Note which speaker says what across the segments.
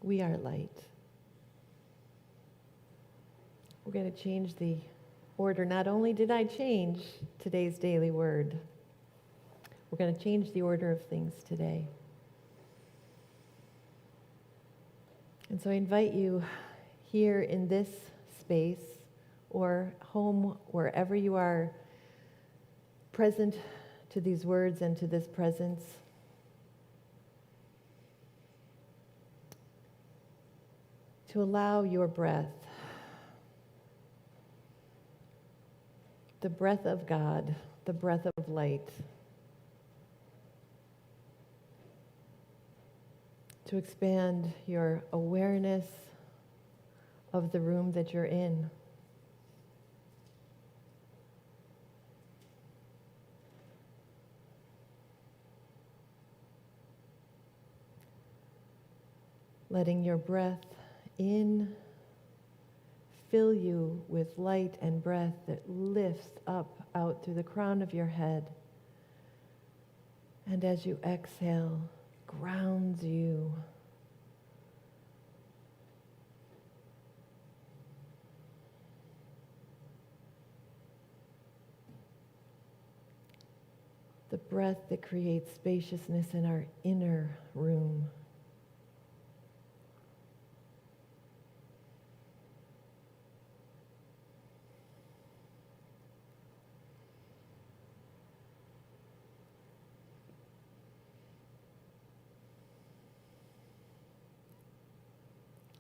Speaker 1: We are light. We're going to change the order. Not only did I change today's daily word, we're going to change the order of things today. And so I invite you here in this space or home, wherever you are present to these words and to this presence, to allow your breath, the breath of God, the breath of light, to expand your awareness of the room that you're in. Letting your breath in fill you with light and breath that lifts up out through the crown of your head. And as you exhale, grounds you. The breath that creates spaciousness in our inner room.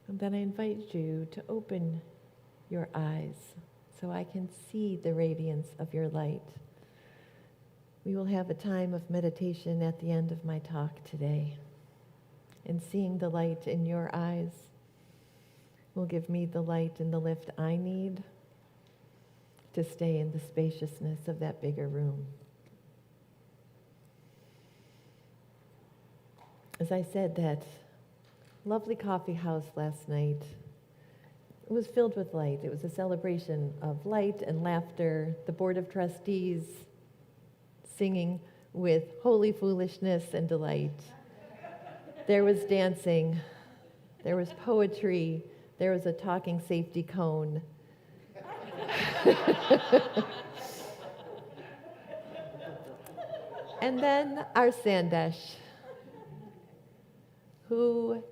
Speaker 1: And then I invite you to open your eyes so I can see the radiance of your light. We will have a time of meditation at the end of my talk today. And seeing the light in your eyes will give me the light and the lift I need to stay in the spaciousness of that bigger room. As I said, that lovely coffee house last night, it was filled with light. It was a celebration of light and laughter. The Board of Trustees singing with holy foolishness and delight. There was dancing. There was poetry. There was a talking safety cone. And then our Sandesh, who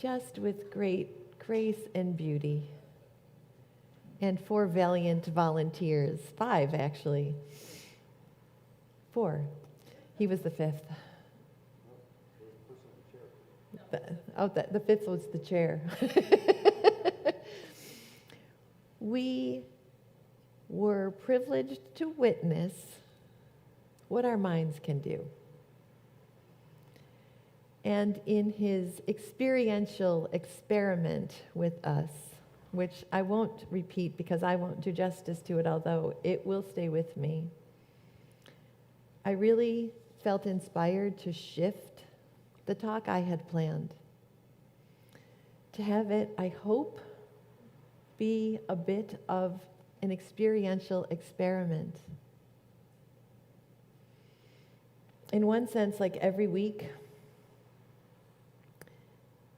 Speaker 1: just with great grace and beauty, and 4 valiant volunteers, 5 actually, 4. He was the 5th. The 5th was the chair. We were privileged to witness what our minds can do. And in his experiential experiment with us, which I won't repeat because I won't do justice to it, although it will stay with me, I really felt inspired to shift the talk I had planned. To have it, I hope, be a bit of an experiential experiment. In one sense, like every week,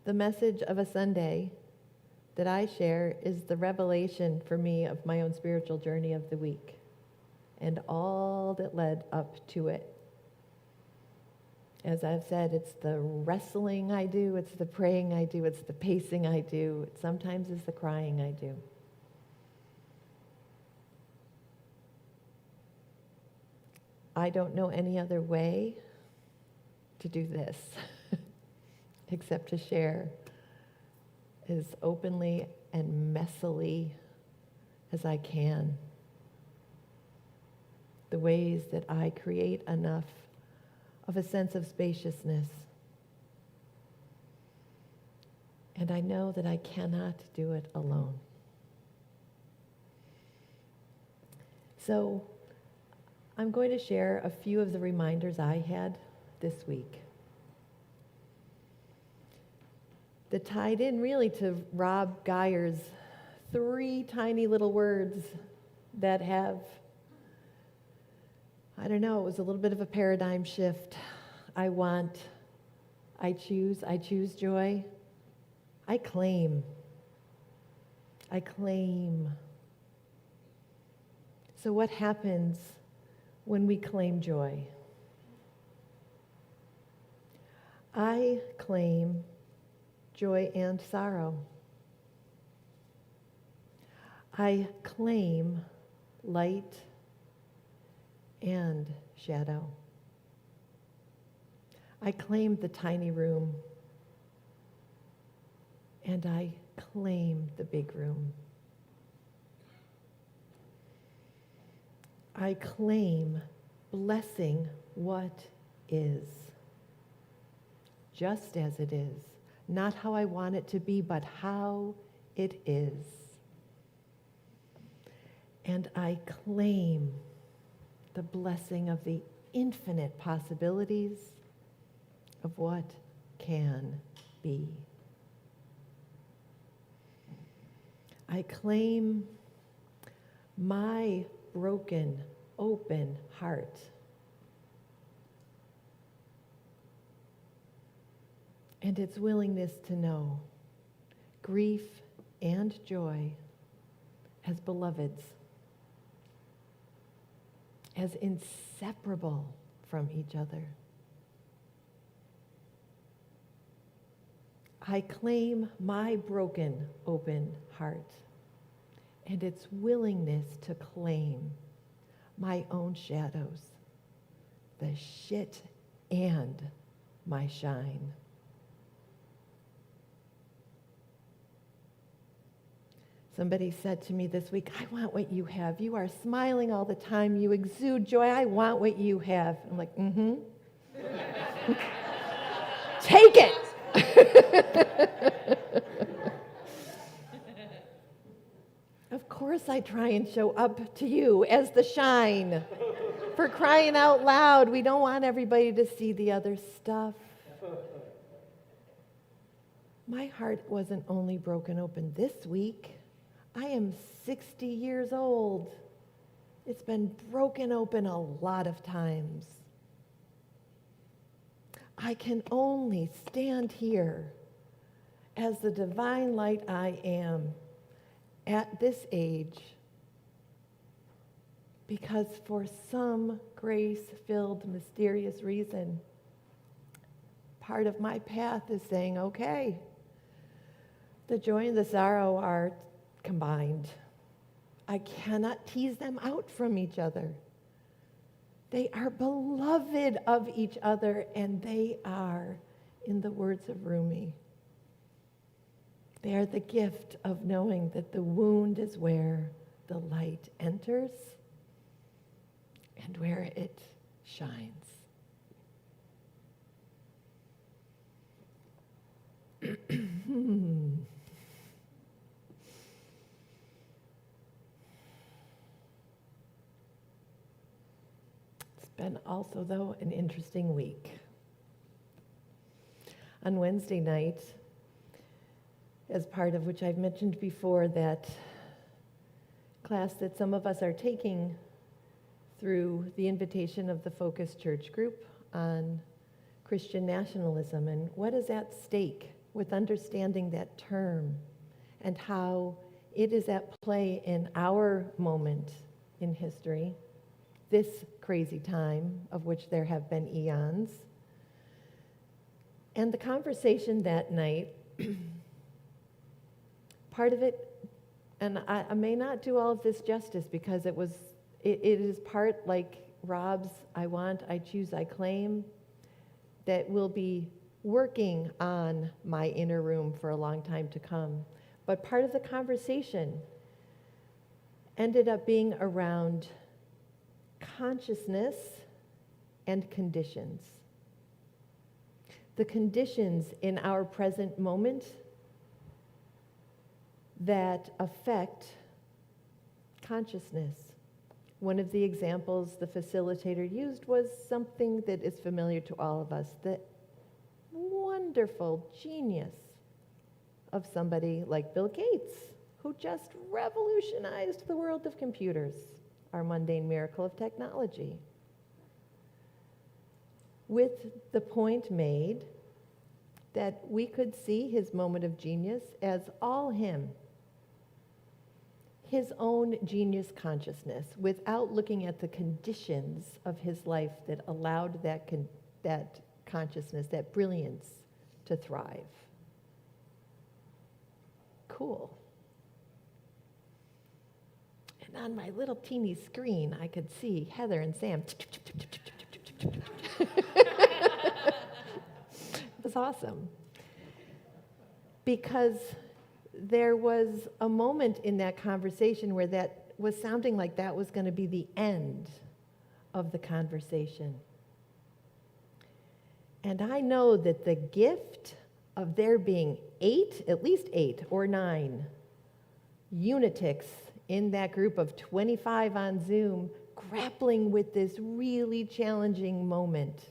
Speaker 1: the message of a Sunday that I share is the revelation for me of my own spiritual journey of the week and all that led up to it. As I've said, it's the wrestling I do, it's the praying I do, it's the pacing I do, sometimes it's the crying I do. I don't know any other way to do this except to share as openly and messily as I can the ways that I create enough of a sense of spaciousness. And I know that I cannot do it alone. So I'm going to share a few of the reminders I had this week that tied in really to Rob Geyer's 3 tiny little words that have, I don't know, it was a little bit of a paradigm shift. I want, I choose joy. I claim. So what happens when we claim joy? I claim joy and sorrow. I claim light and shadow. I claim the tiny room, and I claim the big room. I claim blessing what is, just as it is, not how I want it to be, but how it is. And I claim the blessing of the infinite possibilities of what can be. I claim my broken, open heart. And its willingness to know grief and joy as beloveds, as inseparable from each other. I claim my broken, open heart and its willingness to claim my own shadows, the shit and my shine. Somebody said to me this week, I want what you have. You are smiling all the time. You exude joy. I want what you have. I'm like, Take it. Of course I try and show up to you as the shine. For crying out loud, we don't want everybody to see the other stuff. My heart wasn't only broken open this week. I am 60 years old. It's been broken open a lot of times. I can only stand here as the divine light I am at this age because for some grace-filled, mysterious reason, part of my path is saying, okay, the joy and the sorrow are combined. I cannot tease them out from each other. They are beloved of each other, and they are, in the words of Rumi, they are the gift of knowing that the wound is where the light enters and where it shines. Been also, though, an interesting week. On Wednesday night, as part of which I've mentioned before, that class that some of us are taking through the invitation of the Focus Church group on Christian nationalism and what is at stake with understanding that term and how it is at play in our moment in history, this crazy time of which there have been eons. And the conversation that night, part of it, and I may not do all of this justice because it is part like Rob's I want, I choose, I claim, that will be working on my inner room for a long time to come. But part of the conversation ended up being around consciousness and conditions. The conditions in our present moment that affect consciousness. One of the examples the facilitator used was something that is familiar to all of us, the wonderful genius of somebody like Bill Gates, who just revolutionized the world of computers, our mundane miracle of technology. With the point made that we could see his moment of genius as all him, his own genius consciousness, without looking at the conditions of his life that allowed that consciousness, that brilliance, to thrive. Cool. And on my little teeny screen, I could see Heather and Sam. It was awesome. Because there was a moment in that conversation where that was sounding like that was going to be the end of the conversation. And I know that the gift of there being at least 8 or 9 unitics in that group of 25 on Zoom, grappling with this really challenging moment,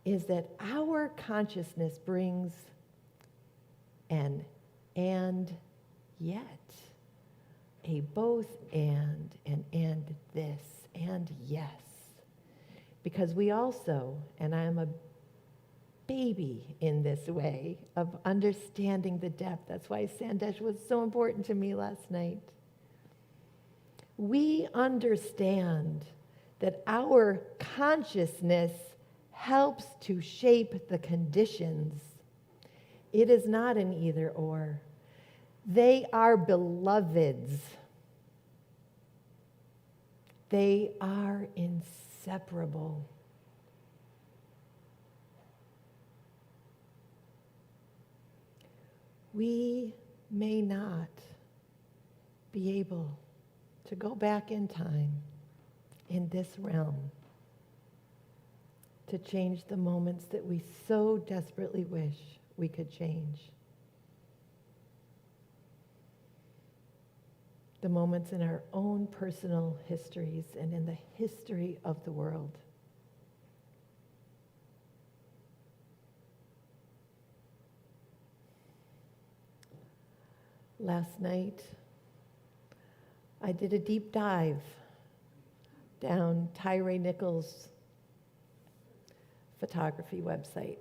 Speaker 1: is that our consciousness brings an and yet, a both and this, and yes. Because we also, and I'm a baby in this way of understanding the depth. That's why Sandesh was so important to me last night. We understand that our consciousness helps to shape the conditions. It is not an either or. They are beloveds. They are inseparable. We may not be able to go back in time in this realm to change the moments that we so desperately wish we could change. The moments in our own personal histories and in the history of the world. Last night, I did a deep dive down Tyree Nichols' photography website.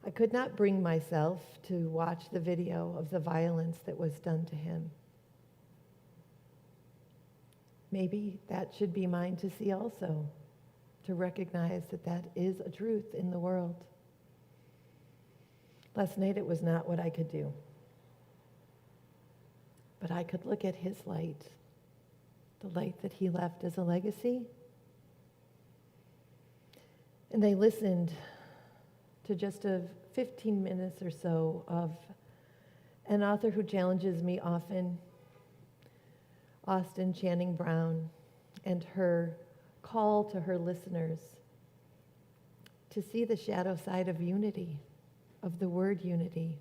Speaker 1: I could not bring myself to watch the video of the violence that was done to him. Maybe that should be mine to see also, to recognize that that is a truth in the world. Last night it was not what I could do. But I could look at his light, the light that he left as a legacy. And I listened to just 15 minutes or so of an author who challenges me often, Austin Channing Brown, and her call to her listeners to see the shadow side of unity, of the word unity,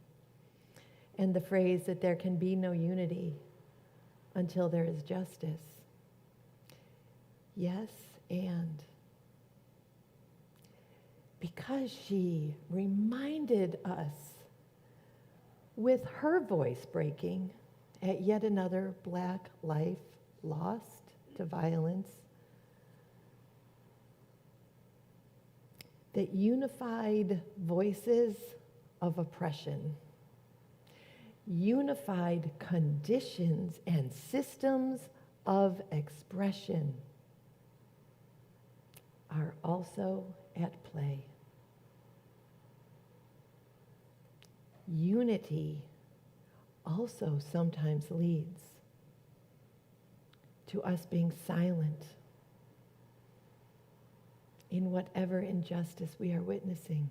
Speaker 1: and the phrase that there can be no unity until there is justice. Yes, and because she reminded us with her voice breaking at yet another Black life lost to violence, that unified voices of oppression, unified conditions and systems of expression are also at play. Unity also sometimes leads to us being silent in whatever injustice we are witnessing.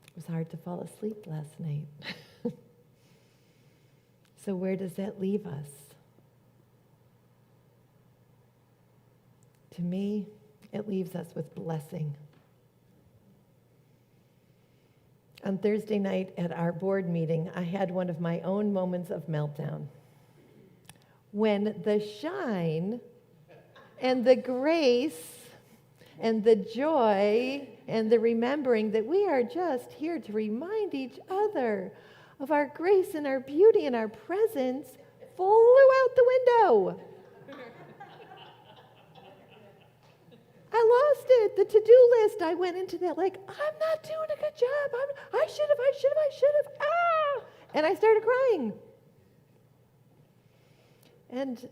Speaker 1: It was hard to fall asleep last night. So where does that leave us? To me, it leaves us with blessing. On Thursday night at our board meeting, I had one of my own moments of meltdown, when the shine and the grace and the joy and the remembering that we are just here to remind each other of our grace and our beauty and our presence flew out the window. it, the to-do list. I went into that like, I'm not doing a good job. I should have. Ah! And I started crying. And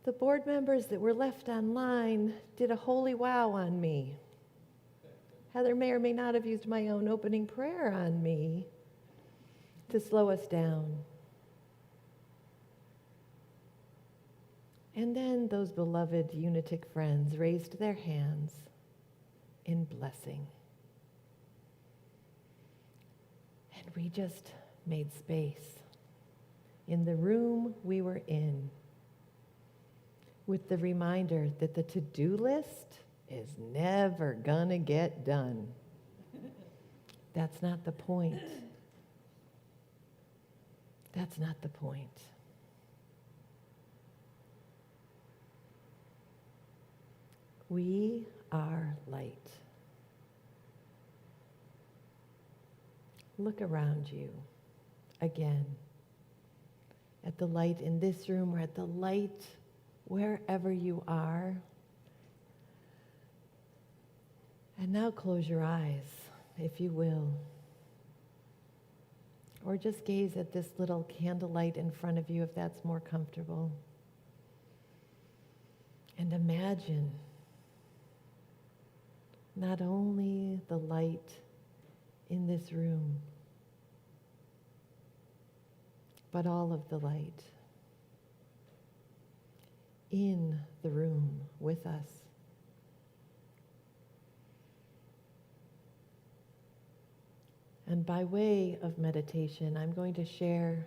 Speaker 1: the board members that were left online did a holy wow on me. Heather may or may not have used my own opening prayer on me to slow us down. And then those beloved unitic friends raised their hands in blessing. And we just made space in the room we were in with the reminder that the to-do list is never gonna get done. That's not the point. That's not the point. We are light. Look around you again at the light in this room or at the light wherever you are. And now close your eyes, if you will. Or just gaze at this little candlelight in front of you if that's more comfortable. And imagine not only the light in this room, but all of the light in the room with us. And by way of meditation, I'm going to share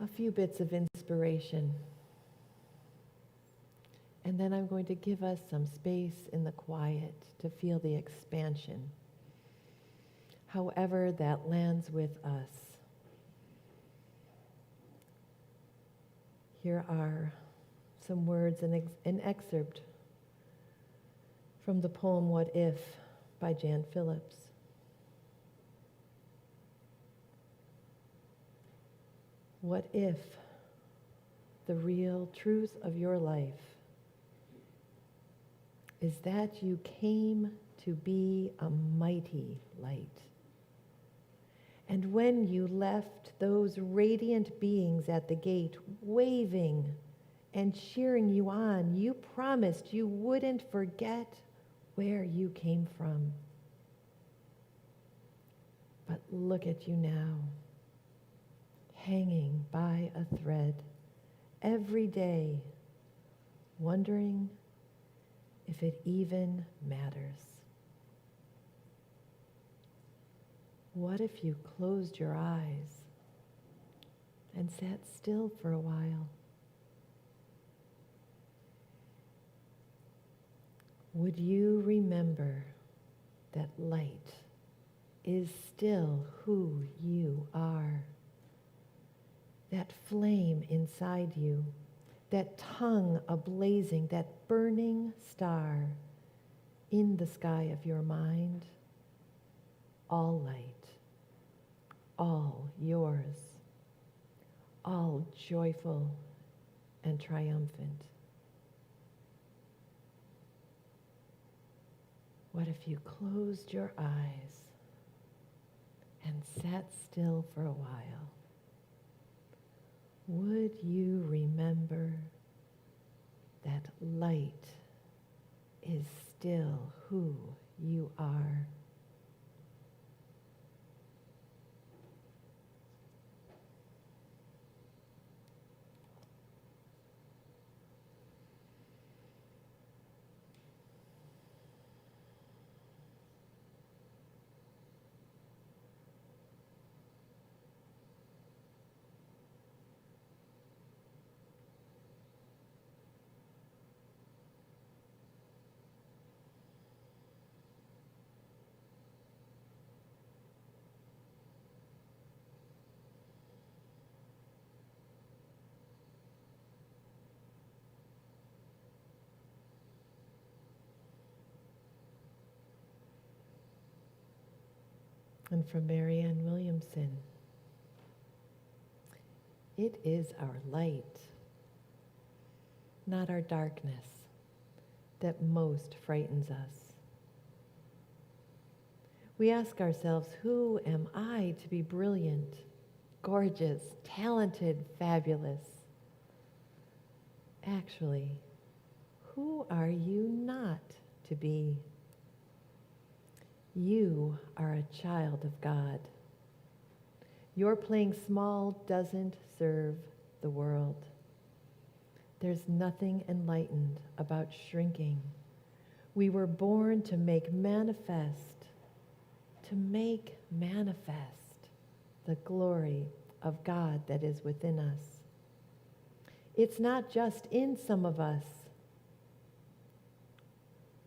Speaker 1: a few bits of inspiration. And then I'm going to give us some space in the quiet to feel the expansion, however that lands with us. Here are some words, an excerpt from the poem What If by Jan Phillips. What if the real truth of your life is that you came to be a mighty light? And when you left those radiant beings at the gate, waving and cheering you on, you promised you wouldn't forget where you came from. But look at you now, hanging by a thread every day, wondering if it even matters. What if you closed your eyes and sat still for a while? Would you remember that light is still who you are? That flame inside you, that tongue ablazing, that burning star in the sky of your mind, all light, all yours, all joyful and triumphant. What if you closed your eyes and sat still for a while? Would you remember that light is still who you are? And from Marianne Williamson, it is our light not our darkness, that most frightens us. We ask ourselves, who am I to be brilliant, gorgeous, talented, fabulous? Actually, who are you not to be? You are a child of God. Your playing small doesn't serve the world. There's nothing enlightened about shrinking. We were born to make manifest the glory of God that is within us. It's not just in some of us,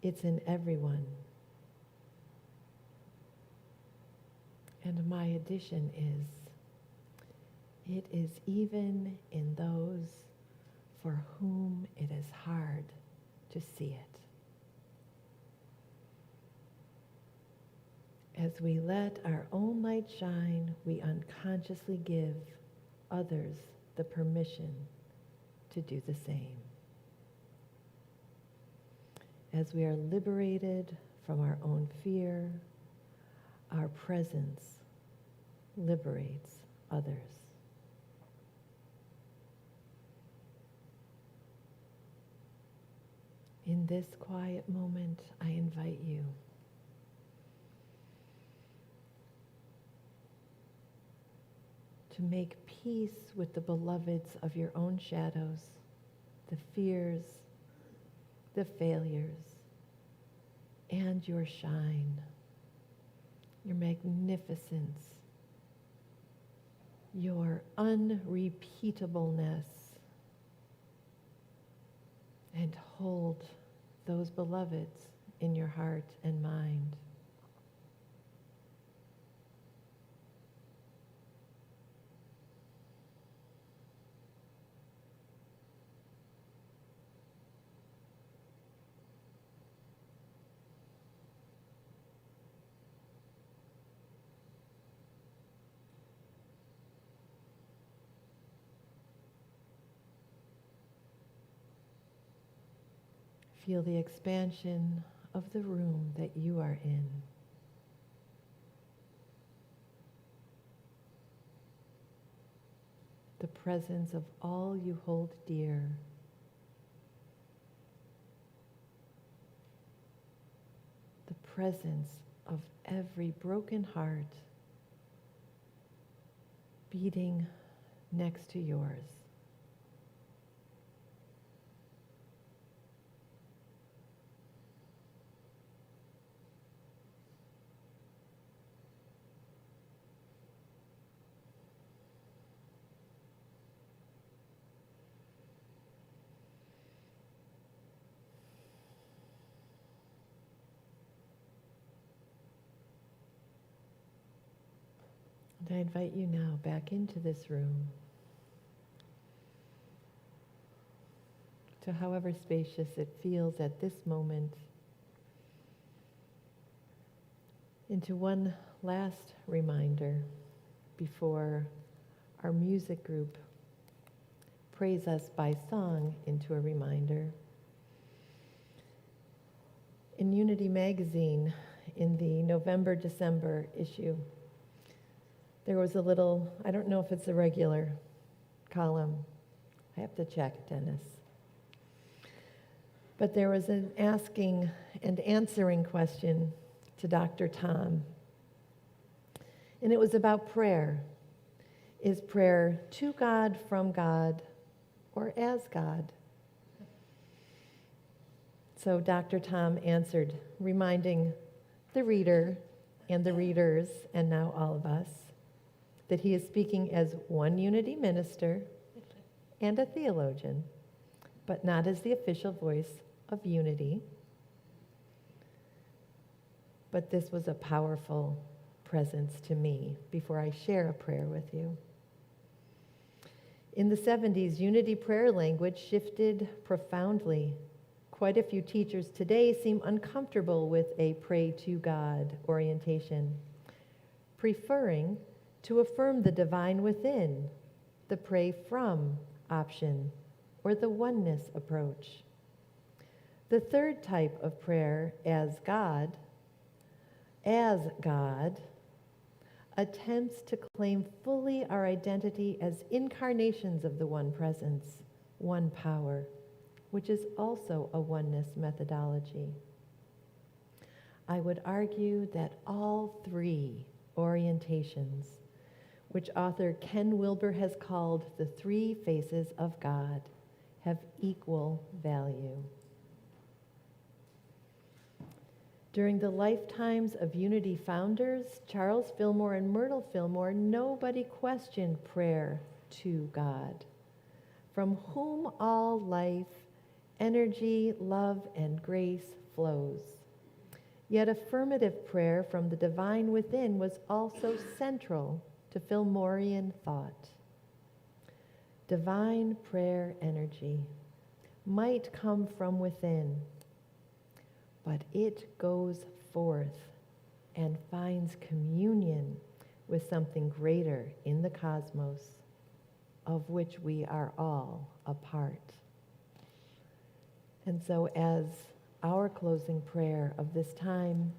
Speaker 1: it's in everyone. And my addition is, it is even in those for whom it is hard to see it. As we let our own light shine, we unconsciously give others the permission to do the same. As we are liberated from our own fear, our presence liberates others. In this quiet moment, I invite you to make peace with the beloveds of your own shadows, the fears, the failures, and your shine, your magnificence, your unrepeatableness, and hold those beloveds in your heart and mind. Feel the expansion of the room that you are in. The presence of all you hold dear. The presence of every broken heart beating next to yours. And I invite you now back into this room, to however spacious it feels at this moment, into one last reminder before our music group prays us by song into a reminder. In Unity magazine, in the November-December issue, there was a little, I don't know if it's a regular column. I have to check, Dennis. But there was an asking and answering question to Dr. Tom. And it was about prayer. Is prayer to God, from God, or as God? So Dr. Tom answered, reminding the reader and the readers, and now all of us, that he is speaking as one Unity minister and a theologian, but not as the official voice of Unity. But this was a powerful presence to me before I share a prayer with you. In the 70s, Unity prayer language shifted profoundly. Quite a few teachers today seem uncomfortable with a pray to God orientation, preferring to affirm the divine within, the pray from option or the oneness approach. The third type of prayer, as God, attempts to claim fully our identity as incarnations of the one presence, one power, which is also a oneness methodology. I would argue that all three orientations, which author Ken Wilber has called the three faces of God, have equal value. During the lifetimes of Unity founders, Charles Fillmore and Myrtle Fillmore, nobody questioned prayer to God, from whom all life, energy, love, and grace flows. Yet affirmative prayer from the divine within was also central to Fillmorean thought. Divine prayer energy might come from within, but it goes forth and finds communion with something greater in the cosmos, of which we are all a part. And so as our closing prayer of this time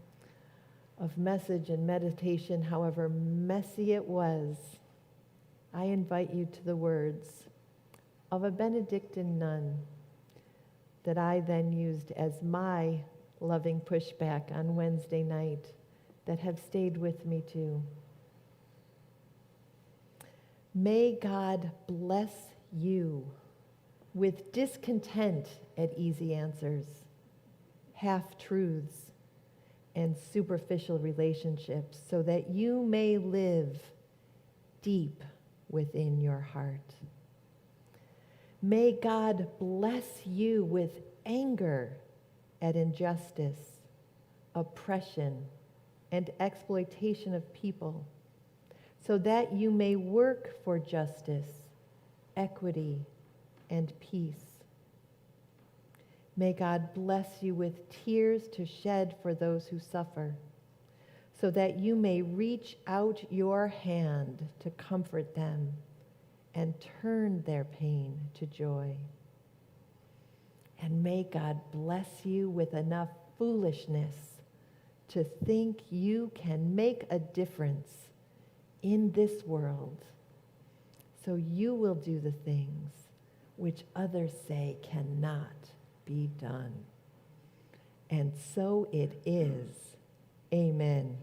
Speaker 1: of message and meditation, however messy it was, I invite you to the words of a Benedictine nun that I then used as my loving pushback on Wednesday night that have stayed with me too. May God bless you with discontent at easy answers, half-truths, and superficial relationships, so that you may live deep within your heart. May God bless you with anger at injustice, oppression, and exploitation of people, so that you may work for justice, equity, and peace. May God bless you with tears to shed for those who suffer, so that you may reach out your hand to comfort them and turn their pain to joy. And may God bless you with enough foolishness to think you can make a difference in this world, so you will do the things which others say cannot be done. And so it is. Amen.